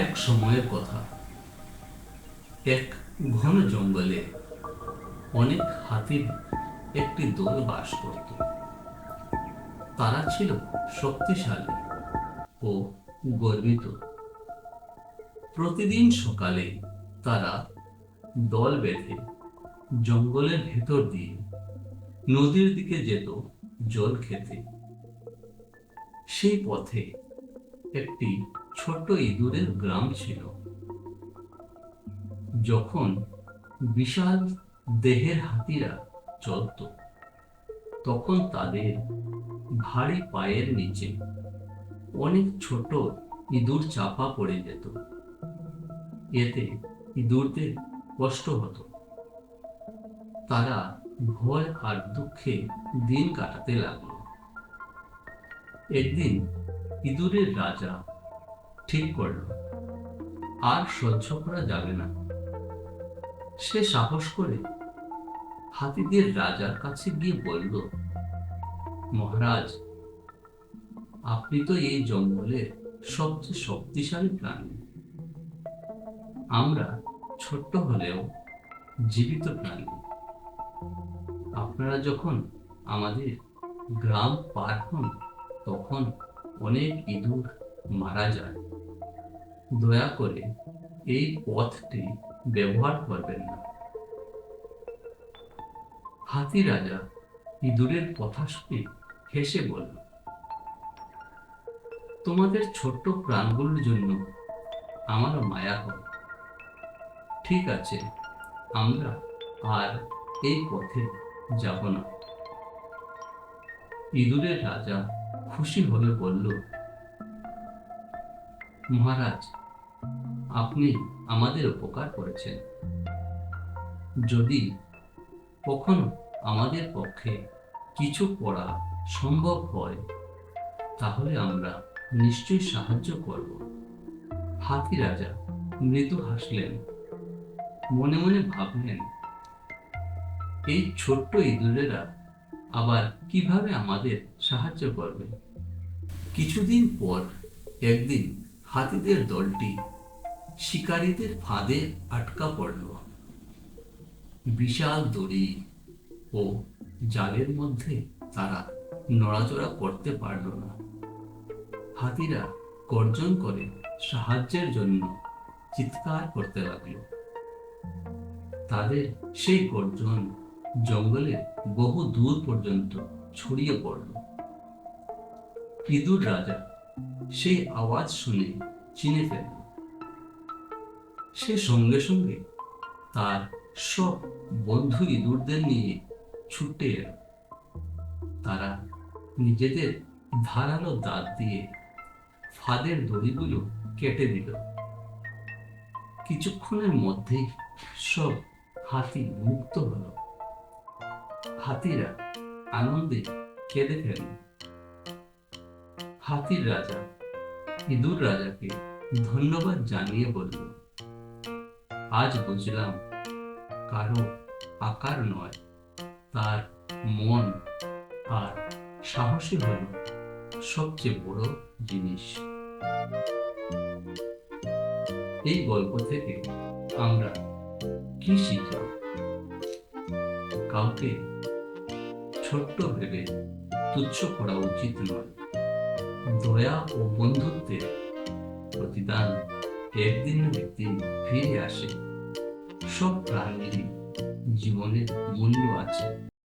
এক সময়ের কথা। এক ঘন জঙ্গলে অনেক হাতির একটি দল বাস করত। তারা ছিল শক্তিশালী ও গর্বিত। প্রতিদিন সকালে তারা দল বেঁধে জঙ্গলের ভেতর দিয়ে নদীর দিকে যেত জল খেতে। সেই পথে একটি ছোট্ট ইঁদুরের গ্রাম ছিল। যখন বিশাল দেহের হাতিরা চলত, তখন তাদের ভারী পায়ের নিচে অনেক ছোট ইঁদুর চাপা পড়ে যেত। এতে ইঁদুরদের কষ্ট হতো। তারা ভয় আর দুঃখে দিন কাটাতে লাগলো। একদিন ইঁদুরের রাজা ঠিক করলো, আর সহ্য করা যাবে না। সে সাহস করে হাতিদের রাজার কাছে গিয়ে বলল, মহারাজ, আপনি তো এই জঙ্গলের সবচেয়ে শক্তিশালী প্রাণী। আমরা ছোট্ট হলেও জীবিত প্রাণী। আপনারা যখন আমাদের গ্রাম পার হন, তখন অনেক ইঁদুর মারা যায়। দয়া করে এই পথটি ব্যবহার করবেন না। হাতি রাজা ইঁদুরের কথা শুনে হেসে বলল, তোমাদের ছোট্ট প্রাণগুলোর জন্য আমার মায়া হয়। ঠিক আছে, আমরা আর এই পথে যাব না। ইঁদুরের রাজা খুশি হয়ে বলল, মহারাজ, আপনি আমাদের উপকার করেছেন। যদি কখনো আমাদের পক্ষে কিছু করা সম্ভব হয়, তাহলে আমরা নিশ্চয়ই সাহায্য করব। হাতি রাজা মৃদু হাসলেন। মনে মনে ভাবলেন, এই ছোট্ট ইঁদুরেরা আবার কিভাবে আমাদের সাহায্য করবে। কিছুদিন পর একদিন হাতিদের দলটি শিকারীদের ফাঁদে আটকা পড়ল। বিশাল দড়ি ও জালের মধ্যে তারা নড়াচড়া করতে পারল না। হাতিরা গর্জন করে সাহায্যের জন্য চিৎকার করতে লাগলো। তাদের সেই গর্জন জঙ্গলের বহু দূর পর্যন্ত ছড়িয়ে পড়ল। ইঁদুর রাজা সেই আওয়াজ শুনে চিনে ফেলল। সে সঙ্গে সঙ্গে তার সব বন্ধু ইঁদুরদের নিয়ে ছুটে এল। তারা নিজেদের ধারালো দাঁত দিয়ে ফাঁদের দড়িগুলো কেটে দিল। কিছুক্ষণের মধ্যেই সব হাতি মুক্ত হলো। হাতিরা আনন্দে কেঁদে ফেলল। হাতির রাজা ইঁদুর রাজাকে ধন্যবাদ জানিয়ে বলল, আজ বুঝলাম, কারো আকার নয়, তার মন আর সাহসী হলো সবচেয়ে বড় জিনিস। এই গল্প থেকে আমরা কি শিখলাম? কাউকে ছোট্ট ভেবে তুচ্ছ করা উচিত নয়। দয়া ও বন্ধুত্বের প্রতিদান একদিন না একদিন ফিরে আসে। সব প্রাণীরই জীবনের মূল্য আছে।